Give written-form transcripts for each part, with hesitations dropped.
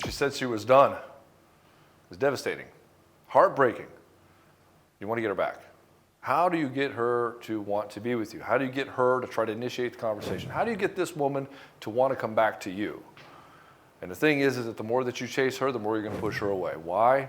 She said she was done. It was devastating, heartbreaking. You want to get her back. How do you get her to want to be with you? How do you get her to try to initiate the conversation? How do you get this woman to want to come back to you? And the thing is that the more that you chase her, the more you're going to push her away. Why?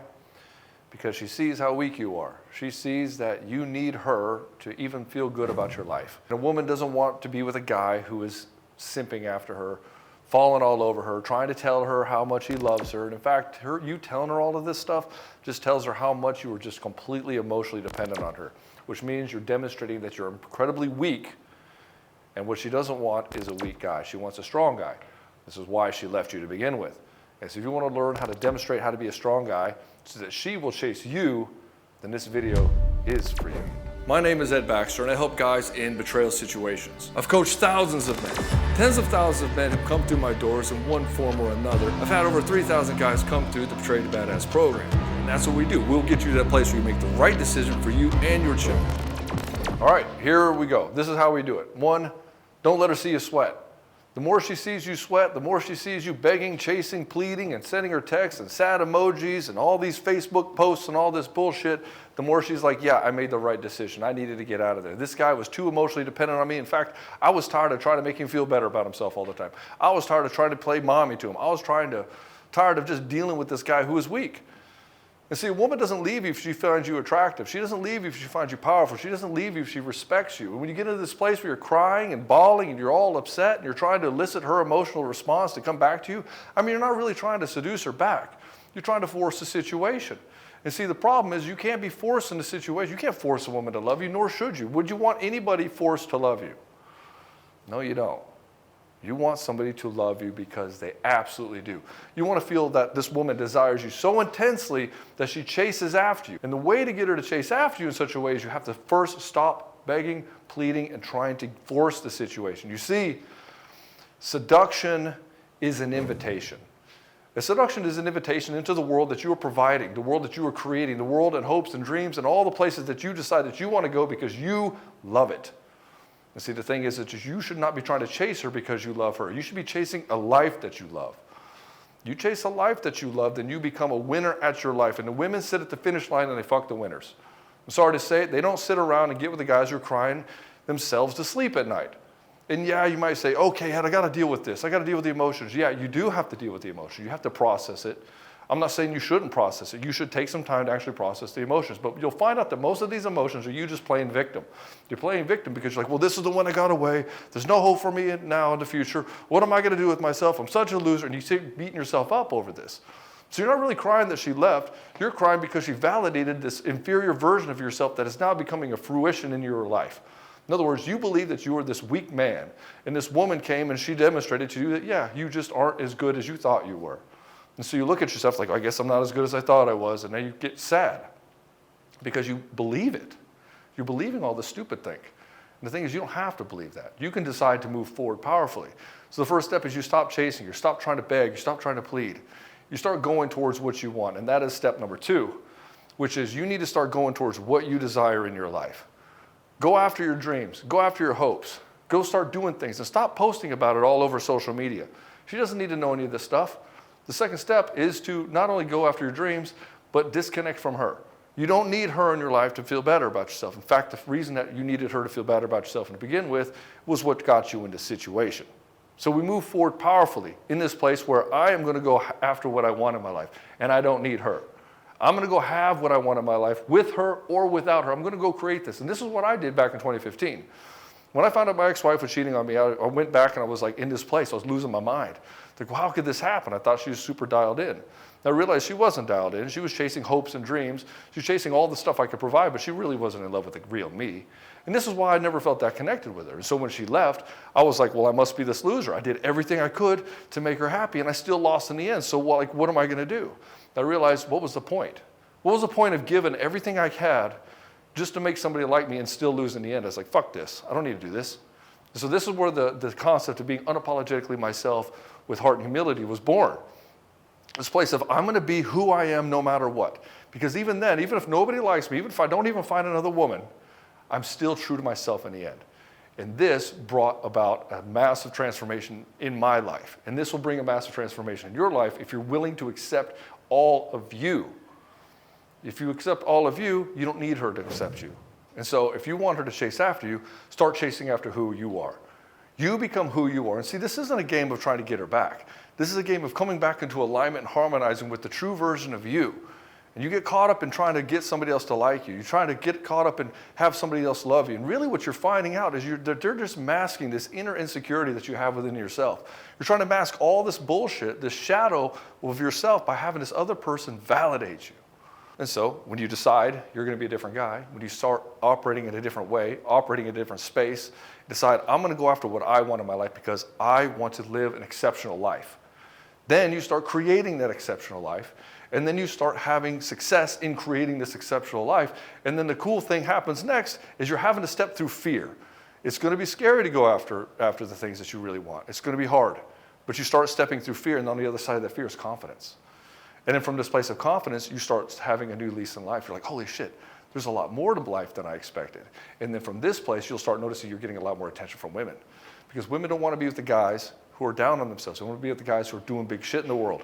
Because she sees how weak you are. She sees that you need her to even feel good about your life. And a woman doesn't want to be with a guy who is simping after her, falling all over her, trying to tell her how much he loves her. And in fact, you telling her all of this stuff just tells her how much you are just completely emotionally dependent on her, which means you're demonstrating that you're incredibly weak. And what she doesn't want is a weak guy. She wants a strong guy. This is why she left you to begin with. And so if you want to learn how to demonstrate how to be a strong guy so that she will chase you, then this video is for you. My name is Ed Baxter, and I help guys in betrayal situations. I've coached thousands of men, tens of thousands of men who come through my doors in one form or another. I've had over 3,000 guys come through the Betray the Badass program. And that's what we do. We'll get you to that place where you make the right decision for you and your children. All right, here we go. This is how we do it. 1, don't let her see you sweat. The more she sees you sweat, the more she sees you begging, chasing, pleading, and sending her texts and sad emojis and all these Facebook posts and all this bullshit, the more she's like, yeah, I made the right decision. I needed to get out of there. This guy was too emotionally dependent on me. In fact, I was tired of trying to make him feel better about himself all the time. I was tired of trying to play mommy to him. I was tired of just dealing with this guy who was weak. And see, a woman doesn't leave you if she finds you attractive. She doesn't leave you if she finds you powerful. She doesn't leave you if she respects you. And when you get into this place where you're crying and bawling and you're all upset and you're trying to elicit her emotional response to come back to you, I mean, you're not really trying to seduce her back. You're trying to force the situation. And see, the problem is you can't be forced in a situation. You can't force a woman to love you, nor should you. Would you want anybody forced to love you? No, you don't. You want somebody to love you because they absolutely do. You want to feel that this woman desires you so intensely that she chases after you. And the way to get her to chase after you in such a way is you have to first stop begging, pleading, and trying to force the situation. You see, seduction is an invitation. A seduction is an invitation into the world that you are providing, the world that you are creating, the world and hopes and dreams and all the places that you decide that you want to go because you love it. And see, the thing is that you should not be trying to chase her because you love her. You should be chasing a life that you love. You chase a life that you love, then you become a winner at your life. And the women sit at the finish line and they fuck the winners. I'm sorry to say it, they don't sit around and get with the guys who are crying themselves to sleep at night. And yeah, you might say, okay, Ed, I got to deal with this. I got to deal with the emotions. Yeah, you do have to deal with the emotions. You have to process it. I'm not saying you shouldn't process it. You should take some time to actually process the emotions. But you'll find out that most of these emotions are you just playing victim. You're playing victim because you're like, well, this is the one that got away. There's no hope for me now in the future. What am I going to do with myself? I'm such a loser. And you keep beating yourself up over this. So you're not really crying that she left. You're crying because she validated this inferior version of yourself that is now becoming a fruition in your life. In other words, you believe that you are this weak man. And this woman came and she demonstrated to you that, yeah, you just aren't as good as you thought you were. And so you look at yourself like, I guess I'm not as good as I thought I was, and then you get sad because you believe it. You're believing all this stupid thing. And the thing is, you don't have to believe that. You can decide to move forward powerfully. So the first step is you stop chasing, you stop trying to beg, you stop trying to plead. You start going towards what you want, and that is step number 2, which is you need to start going towards what you desire in your life. Go after your dreams, go after your hopes, go start doing things, and stop posting about it all over social media. She doesn't need to know any of this stuff. The second step is to not only go after your dreams, but disconnect from her. You don't need her in your life to feel better about yourself. In fact, the reason that you needed her to feel better about yourself to begin with was what got you in this situation. So we move forward powerfully in this place where I am going to go after what I want in my life, and I don't need her. I'm going to go have what I want in my life with her or without her. I'm going to go create this. And this is what I did back in 2015. When I found out my ex-wife was cheating on me, I went back and I was like in this place. I was losing my mind. Like, well, how could this happen? I thought she was super dialed in. I realized she wasn't dialed in. She was chasing hopes and dreams. She was chasing all the stuff I could provide, but she really wasn't in love with the real me. And this is why I never felt that connected with her. And so when she left, I was like, well, I must be this loser. I did everything I could to make her happy, and I still lost in the end. So what am I going to do? I realized, what was the point? What was the point of giving everything I had just to make somebody like me and still lose in the end? I was like, fuck this. I don't need to do this. And so this is where the concept of being unapologetically myself with heart and humility was born. This place of I'm going to be who I am no matter what. Because even then, even if nobody likes me, even if I don't even find another woman, I'm still true to myself in the end. And this brought about a massive transformation in my life. And this will bring a massive transformation in your life if you're willing to accept all of you. If you accept all of you, you don't need her to accept you. And so if you want her to chase after you, start chasing after who you are. You become who you are. And see, this isn't a game of trying to get her back. This is a game of coming back into alignment and harmonizing with the true version of you. And you get caught up in trying to get somebody else to like you. You're trying to get caught up and have somebody else love you. And really what you're finding out is they're just masking this inner insecurity that you have within yourself. You're trying to mask all this bullshit, this shadow of yourself by having this other person validate you. And so when you decide you're going to be a different guy, when you start operating in a different way, operating in a different space, decide I'm going to go after what I want in my life because I want to live an exceptional life. Then you start creating that exceptional life. And then you start having success in creating this exceptional life. And then the cool thing happens next is you're having to step through fear. It's going to be scary to go after the things that you really want. It's going to be hard. But you start stepping through fear, and on the other side of that fear is confidence. And then from this place of confidence, you start having a new lease in life. You're like, holy shit, there's a lot more to life than I expected. And then from this place, you'll start noticing you're getting a lot more attention from women. Because women don't want to be with the guys who are down on themselves. They want to be with the guys who are doing big shit in the world.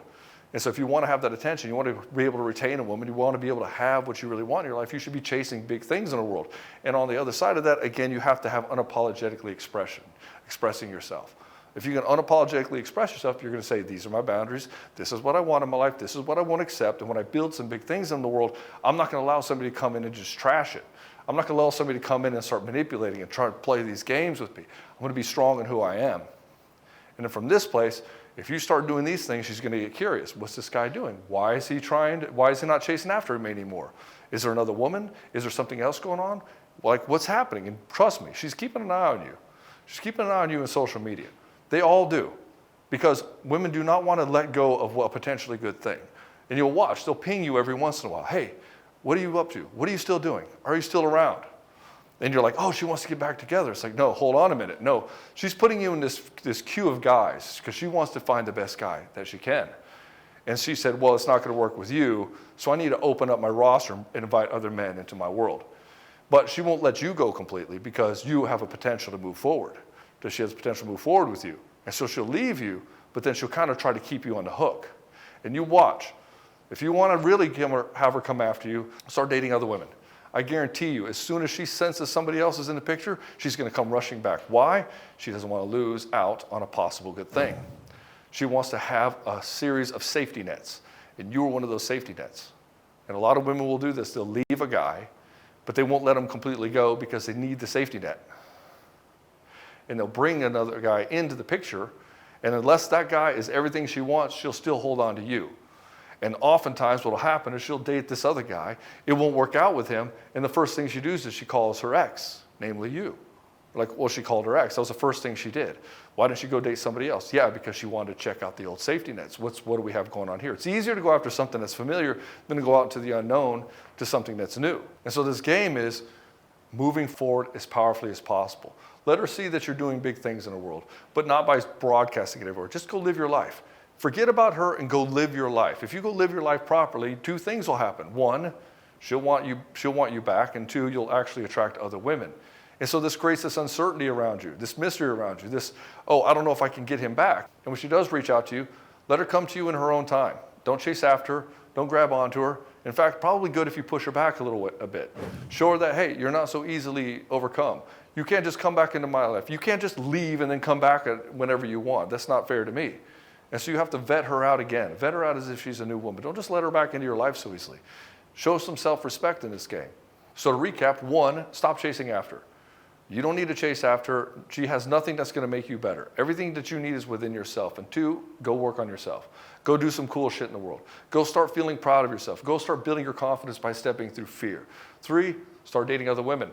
And so if you want to have that attention, you want to be able to retain a woman, you want to be able to have what you really want in your life, you should be chasing big things in the world. And on the other side of that, again, you have to have unapologetically expressing yourself. If you can unapologetically express yourself, you're going to say, these are my boundaries, this is what I want in my life, this is what I want to accept, and when I build some big things in the world, I'm not going to allow somebody to come in and just trash it. I'm not going to allow somebody to come in and start manipulating and try to play these games with me. I'm going to be strong in who I am. And then from this place, if you start doing these things, she's going to get curious. What's this guy doing? Why is he not chasing after me anymore? Is there another woman? Is there something else going on? Like, what's happening? And trust me, she's keeping an eye on you. She's keeping an eye on you in social media. They all do. Because women do not want to let go of a potentially good thing. And you'll watch, they'll ping you every once in a while. Hey, what are you up to? What are you still doing? Are you still around? And you're like, oh, she wants to get back together. It's like, no, hold on a minute. No, she's putting you in this queue of guys because she wants to find the best guy that she can. And she said, well, it's not going to work with you, so I need to open up my roster and invite other men into my world. But she won't let you go completely because you have a potential to move forward. Because she has potential to move forward with you. And so she'll leave you, but then she'll kind of try to keep you on the hook. And you watch. If you want to really have her come after you, start dating other women. I guarantee you, as soon as she senses somebody else is in the picture, she's going to come rushing back. Why? She doesn't want to lose out on a possible good thing. She wants to have a series of safety nets, and you're one of those safety nets. And a lot of women will do this. They'll leave a guy, but they won't let him completely go because they need the safety net. And they'll bring another guy into the picture, and unless that guy is everything she wants, she'll still hold on to you. And oftentimes what will happen is she'll date this other guy. It won't work out with him. And the first thing she does is she calls her ex, namely you. Like, well, she called her ex. That was the first thing she did. Why didn't she go date somebody else? Yeah, because she wanted to check out the old safety nets. What do we have going on here? It's easier to go after something that's familiar than to go out into the unknown to something that's new. And so this game is moving forward as powerfully as possible. Let her see that you're doing big things in the world, but not by broadcasting it everywhere. Just go live your life. Forget about her and go live your life. If you go live your life properly, two things will happen. One, she'll want you back, and two, you'll actually attract other women. And so this creates this uncertainty around you, this mystery around you, this, oh, I don't know if I can get him back. And when she does reach out to you, let her come to you in her own time. Don't chase after her. Don't grab onto her. In fact, probably good if you push her back a bit. Show her that, hey, you're not so easily overcome. You can't just come back into my life. You can't just leave and then come back whenever you want. That's not fair to me. And so you have to vet her out again. Vet her out as if she's a new woman. Don't just let her back into your life so easily. Show some self-respect in this game. So to recap, one, stop chasing after her. You don't need to chase after her. She has nothing that's going to make you better. Everything that you need is within yourself. And two, go work on yourself. Go do some cool shit in the world. Go start feeling proud of yourself. Go start building your confidence by stepping through fear. Three, start dating other women.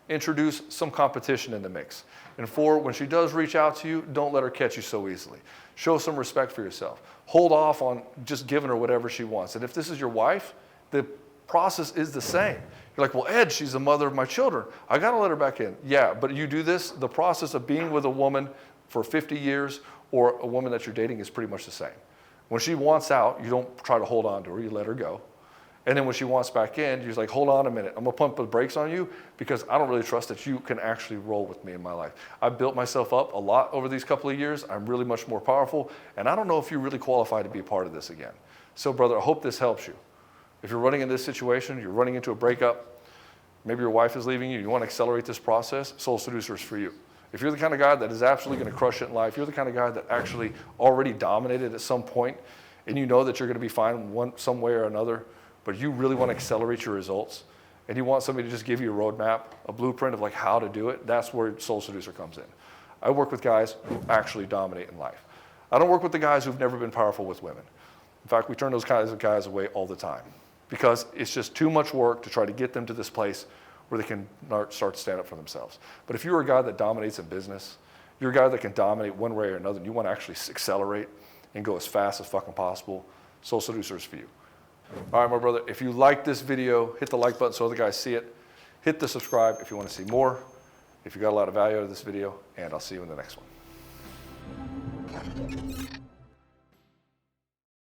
Introduce some competition in the mix. And four, when she does reach out to you, don't let her catch you so easily. Show some respect for yourself. Hold off on just giving her whatever she wants. And if this is your wife, the process is the same. You're like, well, Ed, she's the mother of my children. I got to let her back in. Yeah, but you do this, the process of being with a woman for 50 years or a woman that you're dating is pretty much the same. When she wants out, you don't try to hold on to her. You let her go. And then when she wants back in, you're like, hold on a minute. I'm going to pump the brakes on you because I don't really trust that you can actually roll with me in my life. I've built myself up a lot over these couple of years. I'm really much more powerful. And I don't know if you really qualify to be a part of this again. So, brother, I hope this helps you. If you're running in this situation, you're running into a breakup, maybe your wife is leaving you, you want to accelerate this process, Soul Seducer is for you. If you're the kind of guy that is absolutely going to crush it in life, you're the kind of guy that actually already dominated at some point, and you know that you're going to be fine some way or another, but you really want to accelerate your results, and you want somebody to just give you a roadmap, a blueprint of like how to do it, that's where Soul Seducer comes in. I work with guys who actually dominate in life. I don't work with the guys who've never been powerful with women. In fact, we turn those kinds of guys away all the time because it's just too much work to try to get them to this place where they can start to stand up for themselves. But if you're a guy that dominates in business, you're a guy that can dominate one way or another, and you want to actually accelerate and go as fast as fucking possible, Soul Seducer is for you. All right, my brother, if you like this video, hit the like button so other guys see it. Hit the subscribe if you want to see more, if you got a lot of value out of this video, and I'll see you in the next one.